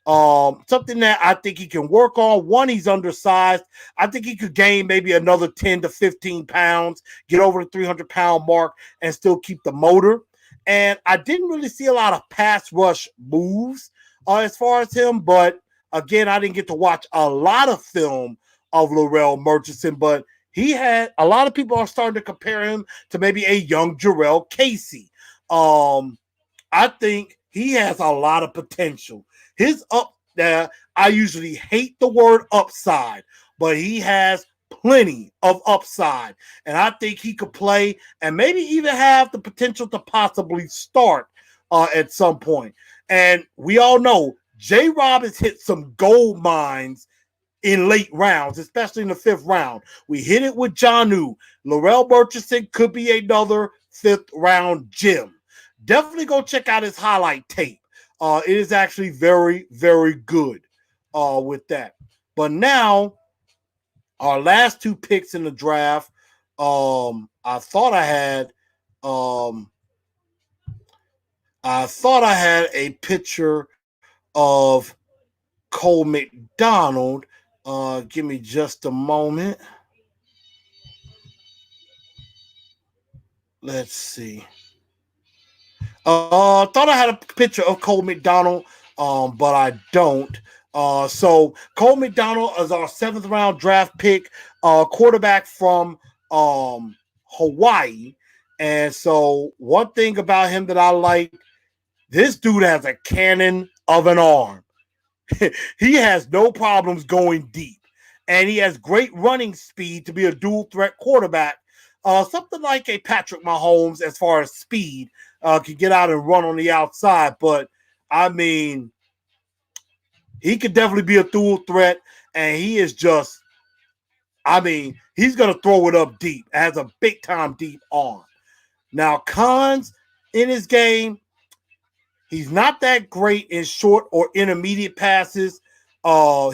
Something that I think he can work on. One, he's undersized. I think he could gain maybe another 10 to 15 pounds, get over the 300-pound mark, and still keep the motor. And I didn't really see a lot of pass rush moves as far as him. But, again, I didn't get to watch a lot of film of Larrell Murchison. But he had – a lot of people are starting to compare him to maybe a young Jarrell Casey. I think he has a lot of potential. His up there, I usually hate the word upside, but he has plenty of upside. And I think he could play and maybe even have the potential to possibly start at some point. And we all know J-Rob has hit some gold mines in late rounds, especially in the 5th round. We hit it with Jonnu. Larrell Murchison could be another 5th round gem. Definitely go check out his highlight tape. It is actually very, very good with that. But now, our last 2 picks in the draft, I thought I had a picture of Cole McDonald. Give me just a moment. Let's see. Thought I had a picture of Cole McDonald, but I don't. So Cole McDonald is our 7th round draft pick, quarterback from Hawaii. And so one thing about him that I like, this dude has a cannon of an arm. He has no problems going deep. And he has great running speed to be a dual threat quarterback. Something like a Patrick Mahomes as far as speed. Can get out and run on the outside. But, I mean, he could definitely be a dual threat. And he is just, I mean, he's going to throw it up deep. Has a big-time deep arm. Now, cons in his game, he's not that great in short or intermediate passes.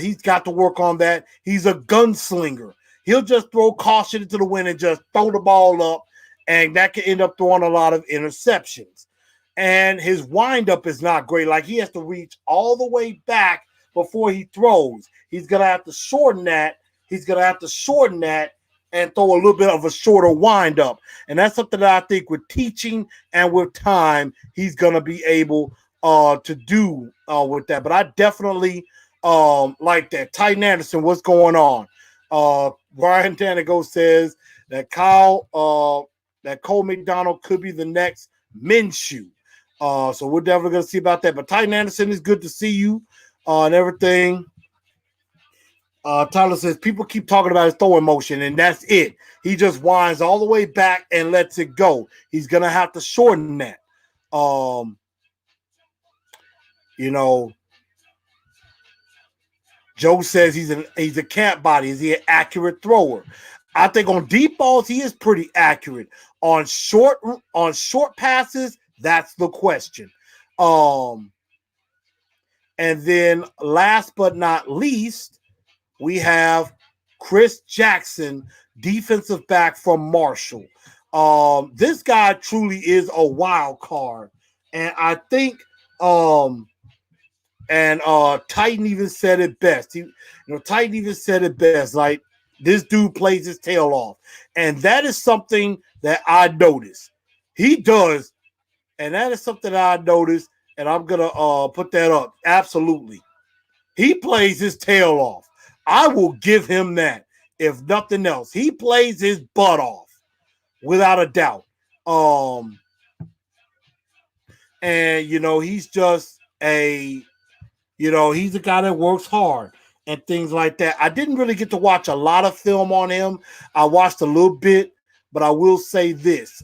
He's got to work on that. He's a gunslinger. He'll just throw caution into the wind and just throw the ball up. And that can end up throwing a lot of interceptions. And his windup is not great. Like, he has to reach all the way back before he throws. He's going to have to shorten that. And throw a little bit of a shorter windup. And that's something that I think with teaching and with time, he's going to be able to do with that. But I definitely like that. Titan Anderson, what's going on? Brian Tanago says that Cole McDonald could be the next Minshew. So we're definitely going to see about that. But Titan Anderson, is good to see you and everything. Tyler says people keep talking about his throwing motion, and that's it. He just winds all the way back and lets it go. He's going to have to shorten that. Joe says he's a camp body. Is he an accurate thrower? I think on deep balls, he is pretty accurate. On short passes, that's the question. And then last but not least, we have Chris Jackson, defensive back from Marshall. This guy truly is a wild card. And I think Titan even said it best. Titan even said it best. Like, this dude plays his tail off. And that is something that I noticed. He does. And that is something that I noticed. And I'm going to put that up. Absolutely. He plays his tail off. I will give him that. If nothing else, he plays his butt off without a doubt. And, he's just he's a guy that works hard and things like that. I didn't really get to watch a lot of film on him. I watched a little bit, but I will say this.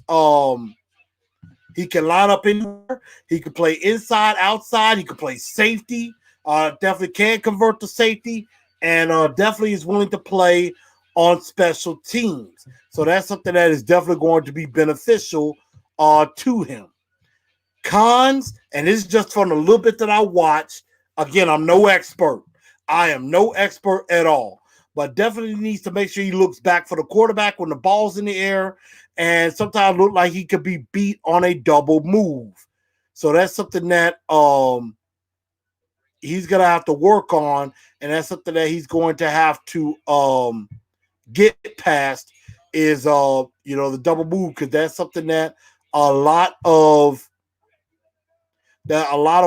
He can line up anywhere. He can play inside, outside. He can play safety. Definitely can convert to safety, and definitely is willing to play on special teams. So that's something that is definitely going to be beneficial to him. Cons, and this is just from the little bit that I watched. Again, I'm no expert. I am no expert at all, but definitely needs to make sure he looks back for the quarterback when the ball's in the air, and sometimes look like he could be beat on a double move. So that's something that he's gonna have to work on, and that's something that he's going to have to get past is the double move, because that's something that a lot of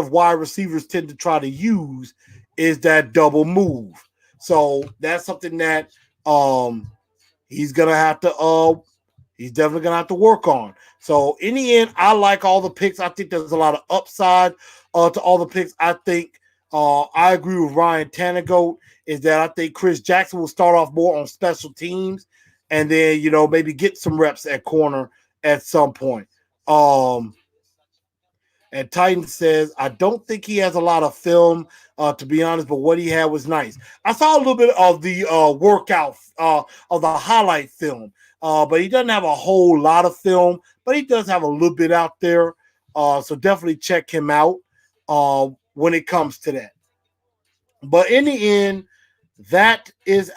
wide receivers tend to try to use is that double move. So that's something that he's gonna have to he's definitely gonna have to work on. So in the end, I like all the picks. I think there's a lot of upside to all the picks. I think I agree with Ryan Tannegoat is that I think Chris Jackson will start off more on special teams, and then maybe get some reps at corner at some point. And Titan says, I don't think he has a lot of film, to be honest, but what he had was nice. I saw a little bit of the workout, of the highlight film, but he doesn't have a whole lot of film, but he does have a little bit out there. So definitely check him out when it comes to that. But in the end, that is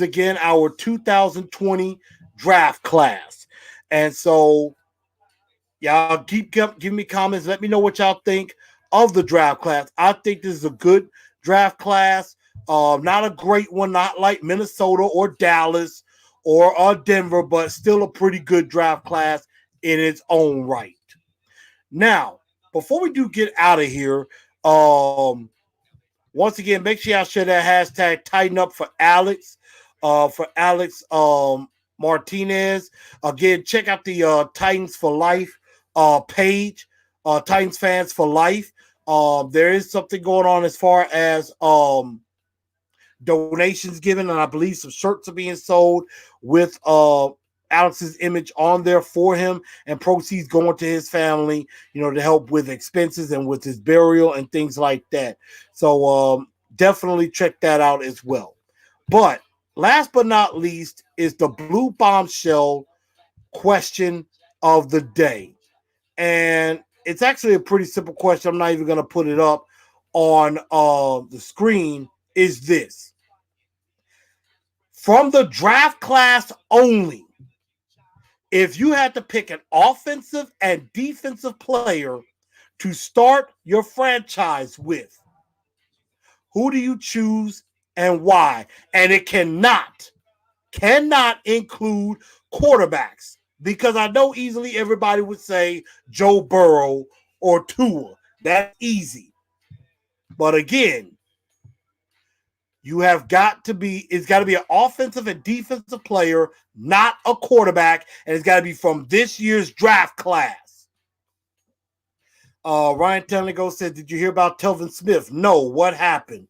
again our 2020 draft class. And so y'all keep giving me comments. Let me know what y'all think of the draft class. I think this is a good draft class. Not a great one, not like Minnesota or Dallas or Denver, but still a pretty good draft class in its own right. Now, before we do get out of here, once again, make sure y'all share that hashtag Tighten Up for Alex. For Alex Martinez. Again, check out the Titans for Life page, Titans Fans for Life. There is something going on as far as donations given, and I believe some shirts are being sold with Alex's image on there for him, and proceeds going to his family, to help with expenses and with his burial and things like that. So definitely check that out as well. But last but not least is the Blue Bombshell question of the day. And it's actually a pretty simple question. I'm not even going to put it up on the screen. Is this: from the draft class only, if you had to pick an offensive and defensive player to start your franchise with, who do you choose and why? And it cannot include quarterbacks, because I know easily everybody would say Joe Burrow or Tua. That's easy. But again, it's got to be an offensive and defensive player, not a quarterback, and it's got to be from this year's draft class. Ryan Telligo said, did you hear about Telvin Smith? No, what happened?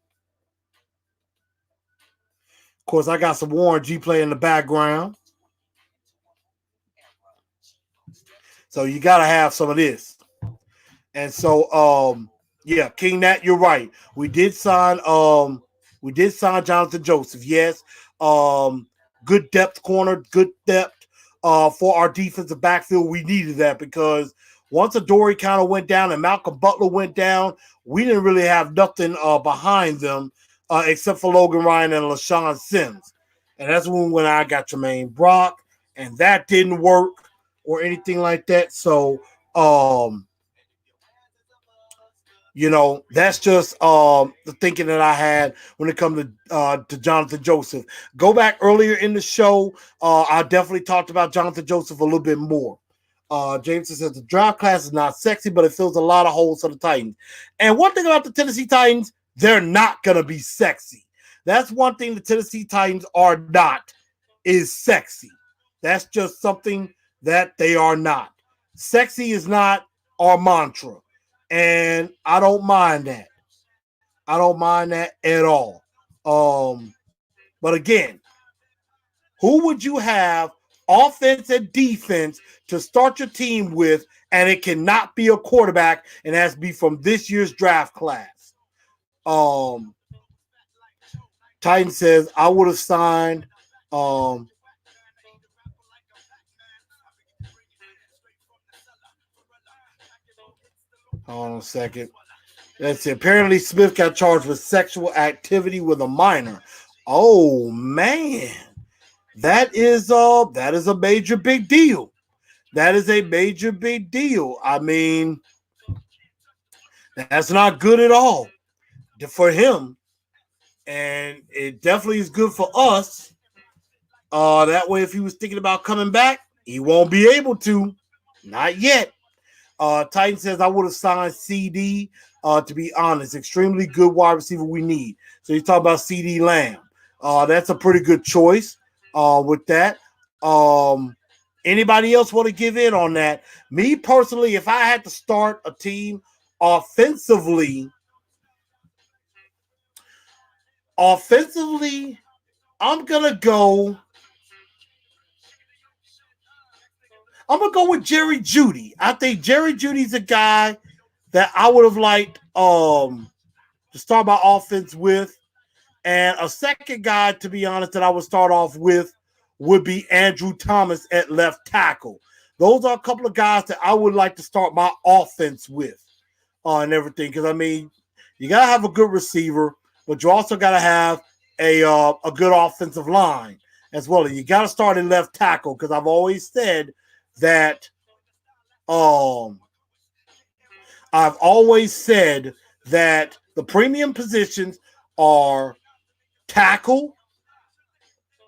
Of course, I got some Warren G play in the background. So you got to have some of this. And so, yeah, King Nat, you're right. We did sign Jonathan Joseph. Yes. Good depth corner, good depth for our defensive backfield. We needed that because once Adoree kind of went down and Malcolm Butler went down, we didn't really have nothing behind them except for Logan Ryan and LaShawn Sims. And that's when I got Jermaine Brock, and that didn't work or anything like that. So, that's just the thinking that I had when it comes to Jonathan Joseph. Go back earlier in the show. I definitely talked about Jonathan Joseph a little bit more. Jameson says the draft class is not sexy, but it fills a lot of holes for the Titans. And one thing about the Tennessee Titans, they're not going to be sexy. That's one thing the Tennessee Titans are not, is sexy. That's just something that they are not. Sexy is not our mantra. And I don't mind that. I don't mind that at all. But again, who would you have offense and defense to start your team with, and it cannot be a quarterback, and it has to be from this year's draft class. Titan says I would have signed. Hold on a second. Let's see. Apparently, Smith got charged with sexual activity with a minor. Oh man, that is a major big deal. That is a major big deal. I mean, that's not good at all for him, and it definitely is good for us. That way, if he was thinking about coming back, he won't be able to. Not yet. Titan says, I would have signed CD, to be honest. Extremely good wide receiver we need. So he's talking about CD Lamb. That's a pretty good choice with that. Anybody else want to give in on that? Me personally, if I had to start a team offensively, I'm going to go with Jerry Jeudy. I think Jerry Judy's a guy that I would have liked to start my offense with. And a second guy, to be honest, that I would start off with would be Andrew Thomas at left tackle. Those are a couple of guys that I would like to start my offense with and everything. Because, I mean, you got to have a good receiver, but you also got to have a good offensive line as well. And you got to start at left tackle because I've always said that the premium positions are tackle,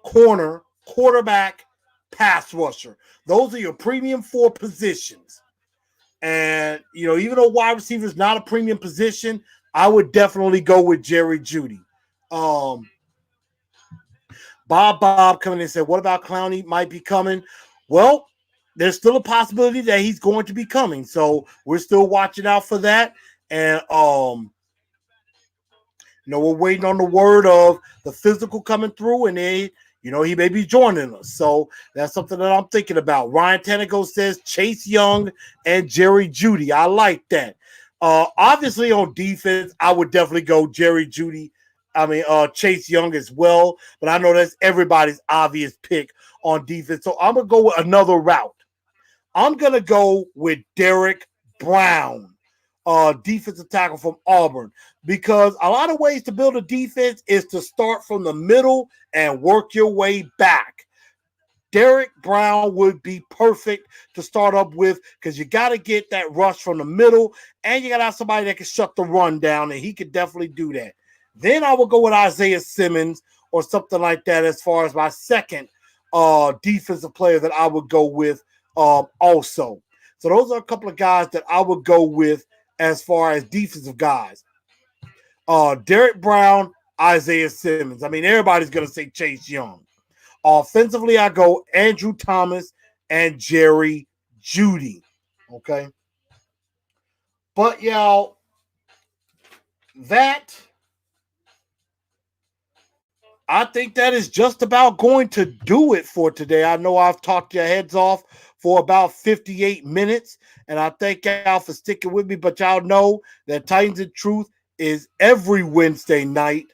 corner, quarterback, pass rusher. Those are your premium 4 positions. And, you know, even though wide receiver is not a premium position, I would definitely go with Jerry Jeudy. Bob coming in and said, what about Clowney might be coming? Well, there's still a possibility that he's going to be coming. So we're still watching out for that. And, we're waiting on the word of the physical coming through, and he may be joining us. So that's something that I'm thinking about. Ryan Tannehill says Chase Young and Jerry Jeudy. I like that. Obviously on defense, I would definitely go Jerry Jeudy. Chase Young as well. But I know that's everybody's obvious pick on defense. So I'm going to go with another route. I'm going to go with Derek Brown, defensive tackle from Auburn, because a lot of ways to build a defense is to start from the middle and work your way back. Derek Brown would be perfect to start up with because you got to get that rush from the middle, and you got to have somebody that can shut the run down, and he could definitely do that. Then I will go with Isaiah Simmons or something like that as far as my second defensive player that I would go with also. So those are a couple of guys that I would go with as far as defensive guys. Derek Brown, Isaiah Simmons. I mean, everybody's going to say Chase Young. Offensively, I go Andrew Thomas and Jerry Jeudy. Okay. But, y'all, I think that is just about going to do it for today. I know I've talked your heads off for about 58 minutes, and I thank y'all for sticking with me. But y'all know that Titans and Truth is every Wednesday night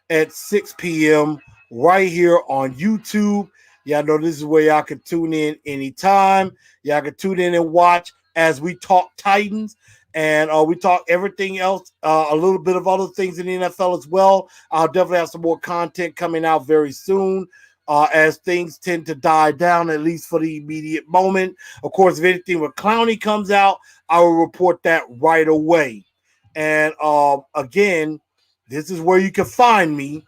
at 6 p.m. right here on YouTube. Y'all know this is where y'all can tune in anytime. Y'all can tune in and watch as we talk Titans. And we talk everything else, a little bit of other things in the NFL as well. I'll definitely have some more content coming out very soon as things tend to die down, at least for the immediate moment. Of course, if anything with Clowney comes out, I will report that right away. And again, this is where you can find me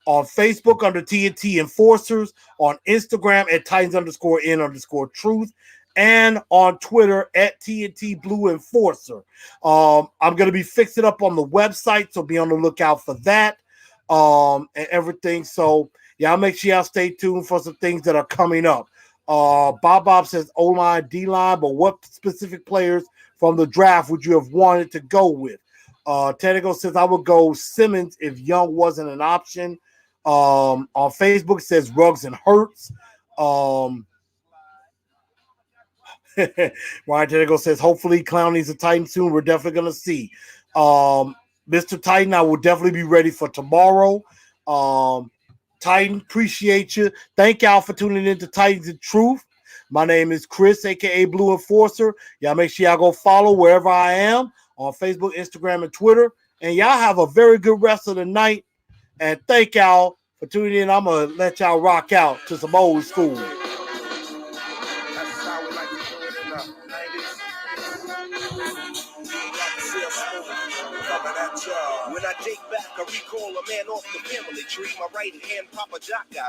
on Facebook under TNT Enforcers, on Instagram at Titans_N_Truth, and on Twitter at TNT Blue Enforcer. I'm going to be fixing up on the website, so be on the lookout for that and everything. So, y'all make sure y'all stay tuned for some things that are coming up. Bob says O-line, D-line, but what specific players from the draft would you have wanted to go with? Tannehill says I would go Simmons if Young wasn't an option. On Facebook, it says Rugs and Hurts. Ryan Tedego says, hopefully Clowney's a Titan soon. We're definitely going to see. Mr. Titan, I will definitely be ready for tomorrow. Titan, appreciate you. Thank y'all for tuning in to Titans and Truth. My name is Chris, a.k.a. Blue Enforcer. Y'all make sure y'all go follow wherever I am on Facebook, Instagram, and Twitter. And y'all have a very good rest of the night. And thank y'all for tuning in. I'm going to let y'all rock out to some old school. When I take back, I recall a man off the family tree. My right hand, Papa Doc got